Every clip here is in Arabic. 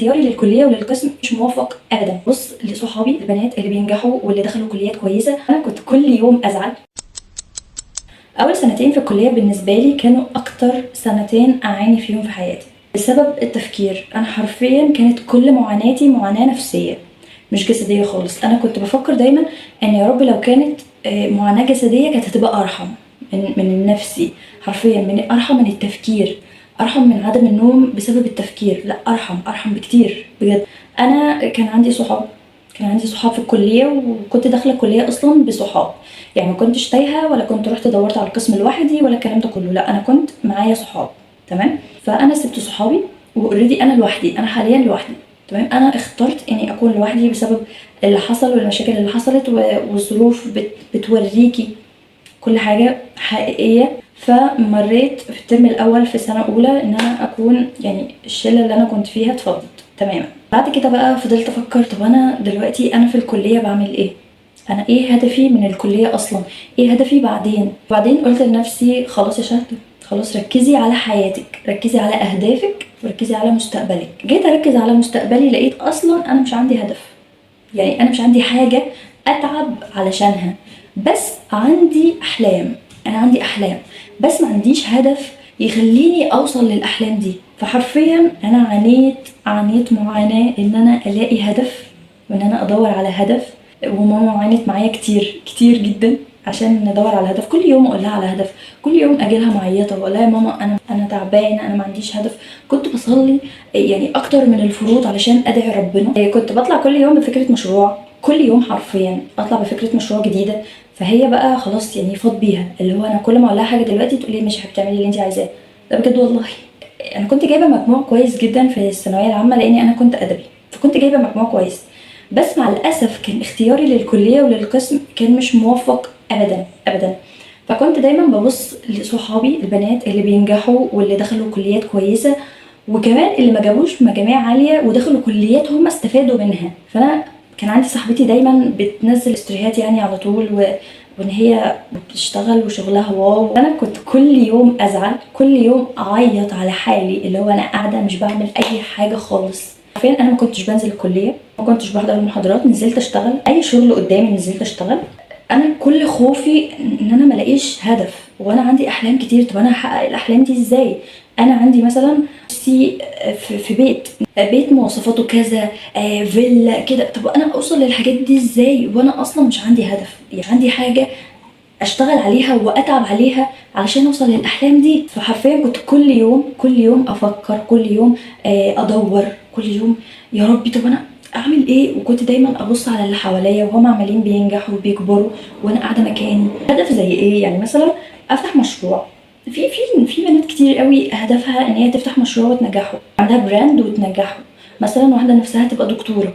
اختياري للكليه وللقسم مش موفق ابدا. بص لصحابي البنات اللي بينجحوا واللي دخلوا كليات كويسه، انا كنت كل يوم ازعل. اول سنتين في الكليه بالنسبه لي كانوا اكتر سنتين اعاني فيهم في حياتي بسبب التفكير. انا حرفيا كانت كل معاناتي معاناه نفسيه مش جسديه خالص. انا كنت بفكر دايما ان يا رب لو كانت معاناه جسديه كانت هتبقى ارحم من النفسي، حرفيا من ارحم من التفكير، ارحم من عدم النوم بسبب التفكير. لا، ارحم بكتير بجد. انا كان عندي صحاب في الكليه، وكنت داخله الكليه اصلا بصحاب، يعني ما كنتش تايهه ولا كنت رحت دورت على القسم لوحدي ولا الكلام ده كله. لا، انا كنت معايا صحاب. تمام. فانا سبت صحابي واوريدي انا لوحدي، انا حاليا لوحدي. تمام. انا اخترت اني اكون لوحدي بسبب اللي حصل والمشاكل اللي حصلت والظروف بتوريكي كل حاجه حقيقيه. فمريت في الترم الاول في سنه اولى ان انا اكون يعني الشله اللي انا كنت فيها اتفضت تماما. بعد كده بقى فضلت افكر، طب انا دلوقتي انا في الكليه بعمل ايه؟ انا ايه هدفي من الكليه اصلا؟ ايه هدفي بعدين قلت لنفسي خلاص يا شهد، خلاص ركزي على حياتك، ركزي على اهدافك، وركزي على مستقبلك. جيت اركز على مستقبلي لقيت اصلا انا مش عندي هدف، يعني انا مش عندي حاجه اتعب علشانها، بس عندي احلام. انا عندي احلام بس ما عنديش هدف يخليني اوصل للاحلام دي. فحرفيا انا عانيت معاناه ان انا الاقي هدف وان انا ادور على هدف. وماما عانت معايا كتير جدا عشان ندور على هدف. كل يوم اقول لها على هدف، كل يوم اجي لها معيطه واقول لها يا ماما انا تعبانه، انا ما عنديش هدف. كنت بصلي يعني اكتر من الفروض علشان ادعي ربنا. كنت بطلع كل يوم بفكره مشروع، كل يوم حرفيا اطلع بفكره مشروع جديده. فهي بقى خلاص يعني فاض بيها، اللي هو انا كل ما اقول لها حاجه دلوقتي تقول لي مش بتعملي اللي انت عايزاه. ده بجد والله. انا كنت جايبه مجموع كويس جدا في الثانويه العامه لاني انا كنت ادبي، فكنت جايبه مجموع كويس. بس مع الاسف كان اختياري للكليه وللقسم كان مش موفق ابدا ابدا. فكنت دايما ببص لصحابي البنات اللي بينجحوا واللي دخلوا كليات كويسه، وكمان اللي ما جابوش مجاميع عاليه ودخلوا كليات هم استفادوا منها. فانا كان عندي صاحبتي دايما بتنزل استوريات يعني على طول وان هي بتشتغل وشغلها واو. انا كنت كل يوم ازعل، كل يوم اعيط على حالي، اللي هو انا قاعده مش بعمل اي حاجه خالص. حرفيا انا ما كنتش بنزل الكليه، ما كنتش بحضر المحاضرات، نزلت اشتغل اي شغل قدامي نزلت اشتغل. انا كل خوفي ان انا ما الاقيش هدف، وانا عندي احلام كتير. طب انا هحقق الاحلام دي ازاي؟ انا عندي مثلا نفسي في بيت مواصفاته كذا، فيلا كده. طب انا اوصل للحاجات دي ازاي وانا اصلا مش عندي هدف؟ يعني عندي حاجه اشتغل عليها واتعب عليها علشان اوصل للاحلام دي. فحرفيا كنت كل يوم افكر، كل يوم ادور، كل يوم يا ربي طب انا اعمل ايه. وكنت دايما ابص على اللي حواليا وهم عمالين بينجحوا وبيكبروا وانا قاعده مكاني. هدف زي ايه؟ يعني مثلا افتح مشروع. في بنات كتير قوي هدفها ان هي تفتح مشروع وتنجحه، عندها براند وتنجحه. مثلا واحده نفسها تبقى دكتوره،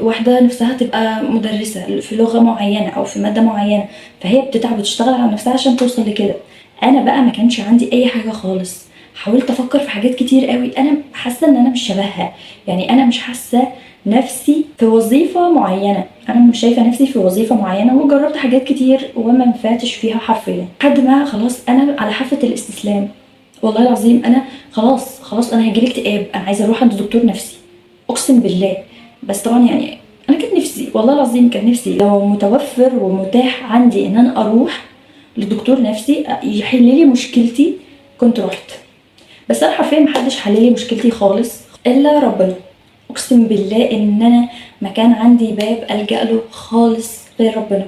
واحدة نفسها تبقى مدرسة في لغة معينة أو في مادة معينة، فهي بتتعب وتشتغل على نفسها عشان توصل لكده. أنا بقى ما كانش عندي أي حاجة خالص. حاولت أفكر في حاجات كتير قوي، أنا حاسة إن أنا مش شبهها، يعني أنا مش حاسة نفسي في وظيفة معينة، أنا مش شايفة نفسي في وظيفة معينة. وجربت حاجات كتير وما نفعتش فيها حرفيا، لحد ما خلاص أنا على حافة الاستسلام. والله العظيم أنا خلاص أنا هيجيلي اكتئاب، أنا عايزة أروح عند دكتور نفسي أقسم بالله. بس طبعا يعني انا كان نفسي، والله العظيم كان نفسي لو متوفر ومتاح عندي ان انا اروح لدكتور نفسي يحل لي مشكلتي كنت رحت. بس انا حرفيا محدش حل لي مشكلتي خالص الا ربنا. اقسم بالله ان انا ما كان عندي باب الجا له خالص غير ربنا.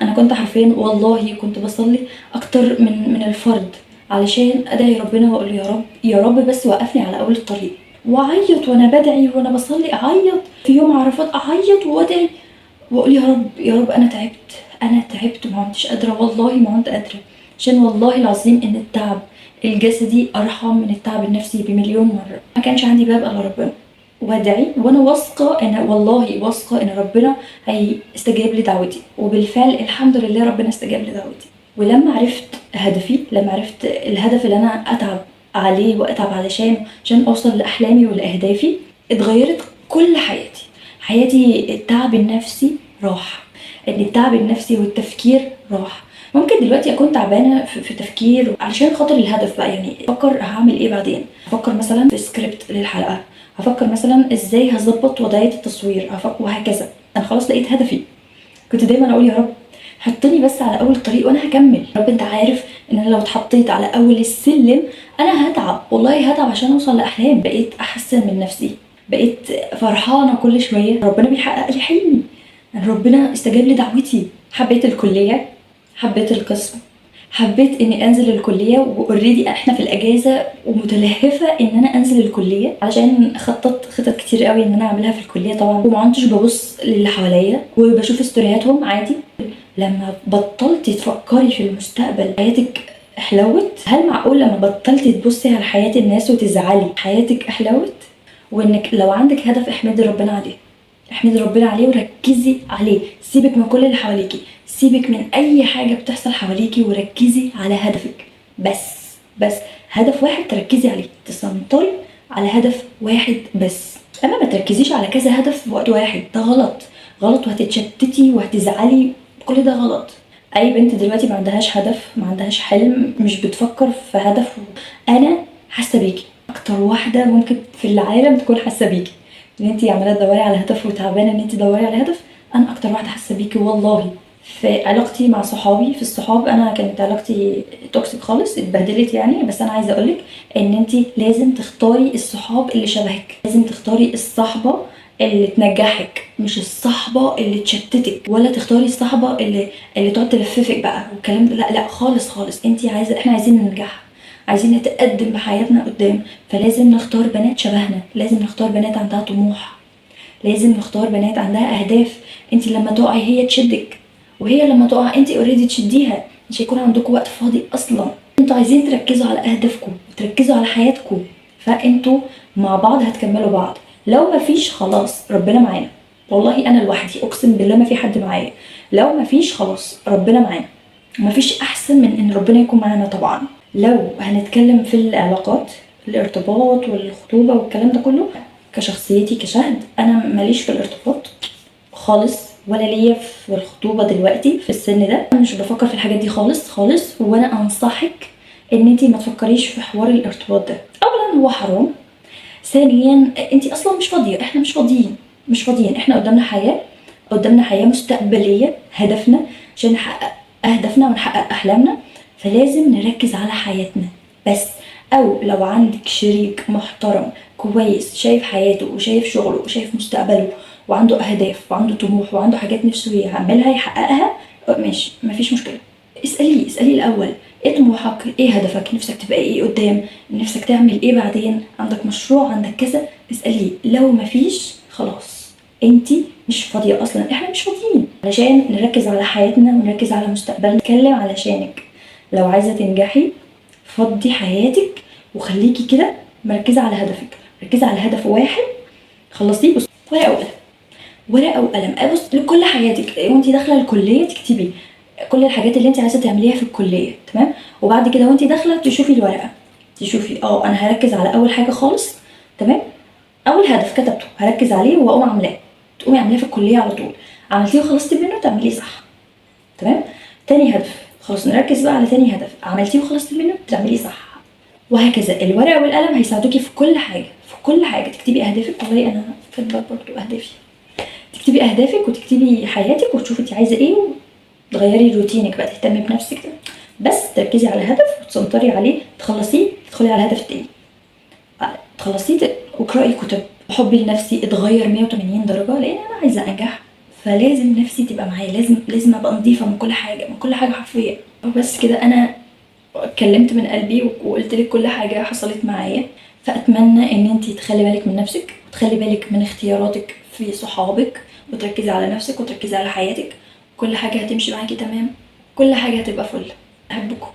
انا كنت حرفيا والله كنت بصلي اكتر من الفرض علشان ادعي ربنا واقول له يا رب يا رب بس وقفني على اول الطريق. واعيط وانا بدعي وانا بصلي، اعيط في يوم عرفات، اعيط وادعي واقول يا رب يا رب انا تعبت وما كنتش قادره، والله ما كنت قادره. عشان والله العظيم ان التعب الجسدي ارحم من التعب النفسي بمليون مره. ما كانش عندي باب الا ربنا، وادعي وانا واثقه ان والله واثقه ان ربنا هيستجاب لدعوتي. وبالفعل الحمد لله ربنا استجاب لدعوتي. ولما عرفت هدفي، لما عرفت الهدف اللي انا اتعب عليه واتعب عشان اوصل لاحلامي ولاهدافي، اتغيرت كل حياتي. التعب النفسي راح، ان التعب النفسي والتفكير راح. ممكن دلوقتي اكون تعبانه في تفكير علشان خاطر الهدف بقى، يعني افكر هعمل ايه بعدين، افكر مثلا في سكريبت للحلقه، هفكر مثلا ازاي هظبط وضعيه التصوير، وهكذا. انا خلاص لقيت هدفي. كنت دايما اقول يا رب حطني بس على اول الطريق وانا هكمل. رب انت عارف ان انا لو اتحطيت على اول السلم انا هتعب، والله هتعب عشان اوصل لاحلام. بقيت احسن من نفسي، بقيت فرحانه كل شويه، ربنا بيحقق لي حلمي، ربنا استجاب لدعوتي. حبيت الكليه، حبيت القسم، حبيت اني انزل الكليه، واوريدي احنا في الاجازه ومتلهفه ان انا انزل الكليه علشان خطط كتير قوي ان انا اعملها في الكليه طبعا. وما كنتش ببص للي حواليا وبشوف استورياتهم عادي. لما بطلتي تفكري في المستقبل حياتك حلوت. هل معقول لما بطلتي تبصي على حياة الناس وتزعلي حياتك حلوت؟ وانك لو عندك هدف احمدي ربنا عليه، احمدي ربنا عليه وركزي عليه. سيبك من كل اللي حواليكي، سيبك من اي حاجة بتحصل حواليكي وركزي على هدفك بس هدف واحد تركزي عليه، تسنطري على هدف واحد بس. اما ما تركزيش على كذا هدف في وقت واحد، ده غلط وهتتشتتي وهتزعلي. كل ده غلط. اي بنت دلوقتي ما عندهاش هدف، ما عندهاش حلم، مش بتفكر في هدف. انا حاسه بيكي، اكتر واحده ممكن في العالم تكون حاسه بيكي ان انت عماله تدوري على هدف وتعبانه ان انت تدوري على هدف. انا اكتر واحده حاسه بيكي والله. في علاقتي مع صحابي، في الصحاب انا كانت علاقتي توكسيك خالص، اتبهدلت يعني. بس انا عايزه اقولك ان انت لازم تختاري الصحاب اللي شبهك، لازم تختاري الصحبه اللي تنجحك، مش الصحبه اللي تشتتك. ولا تختاري الصحبه اللي تقعد تلففك بقى والكلام ده. لا خالص. احنا عايزين ننجح، عايزين نتقدم بحياتنا قدام. فلازم نختار بنات شبهنا، لازم نختار بنات عندها طموح، لازم نختار بنات عندها اهداف. انت لما تقعي هي تشدك، وهي لما تقع انت اوريدي تشديها. مش هيكون عندكم وقت فاضي اصلا. انتوا عايزين تركزوا على اهدافكم وتركزوا على حياتكم، فانتوا مع بعض هتكملوا بعض. لو مفيش خلاص ربنا معانا، والله انا لوحدي اقسم بالله ما في حد معايا. لو مفيش خلاص ربنا معانا، مفيش احسن من ان ربنا يكون معانا طبعا. لو هنتكلم في العلاقات، الارتباط والخطوبه والكلام ده كله، كشخصيتي كشهد انا ماليش في الارتباط خالص، ولا ليا في الخطوبه دلوقتي في السن ده. أنا مش بفكر في الحاجات دي خالص. وانا انصحك ان انتي ما تفكريش في حوار الارتباط ده. اولا هو حرام، ثانيا انتي اصلا مش فاضيه، احنا مش فاضيين. احنا قدامنا حياه مستقبليه، هدفنا عشان نحقق اهدافنا ونحقق احلامنا، فلازم نركز على حياتنا بس. او لو عندك شريك محترم كويس شايف حياته وشايف شغله وشايف مستقبله وعنده اهداف وعنده طموح وعنده حاجات نفسه يعملها يحققها، ماشي مفيش مشكله. اسالي الاول ايه طموحك، ايه هدفك، نفسك تبقى ايه قدام، نفسك تعمل ايه بعدين، عندك مشروع، عندك كذا. اسالي. لو مفيش خلاص انتي مش فاضيه اصلا، احنا مش فاضيين علشان نركز على حياتنا ونركز على مستقبلنا. نتكلم علشانك. لو عايزه تنجحي فضي حياتك وخليكي كده مركزه على هدفك، ركزي على هدف واحد خلصتيه. بص، ورقه وقلم ابص لكل حياتك وانت داخله الكليه، تكتبي كل الحاجات اللي انت عايزه تعمليها في الكليه، تمام. وبعد كده وانت داخله تشوفي الورقه، تشوفي انا هركز على اول حاجه خالص، تمام. اول هدف كتبته هركز عليه واقوم عاملاه، تقومي عاملاه في الكليه على طول. عملتيه وخلصتي منه تعمليه صح، تمام. تاني هدف خلاص نركز بقى على تاني هدف، عملتيه وخلصتي منه تعمليه صح، وهكذا. الورقه والقلم هيساعدوكي في كل حاجه، تكتبي اهدافك. والله انا كاتبه برضه اهدافي. تكتبي اهدافك وتكتبي حياتك وتشوفي انت عايزه ايه، وتغيري روتينك بقى، تهتمي بنفسك كده. بس تركزي على هدف وتسنطري عليه، تخلصيه تدخلي على الهدف التاني، تخلصيه واقراي كتب. حبي لنفسي اتغير 180 درجه لان انا عايزه انجح، فلازم نفسي تبقى معايا، لازم ابقى نظيفه من كل حاجه حرفيا. وبس كده. انا اتكلمت من قلبي وقلت لك كل حاجه حصلت معايا. فاتمنى ان انتي تخلي بالك من نفسك وتخلي بالك من اختياراتك في صحابك، وتركزي على نفسك وتركزي على حياتك. كل حاجه هتمشي معاكي تمام، كل حاجه هتبقى فل. احبكم.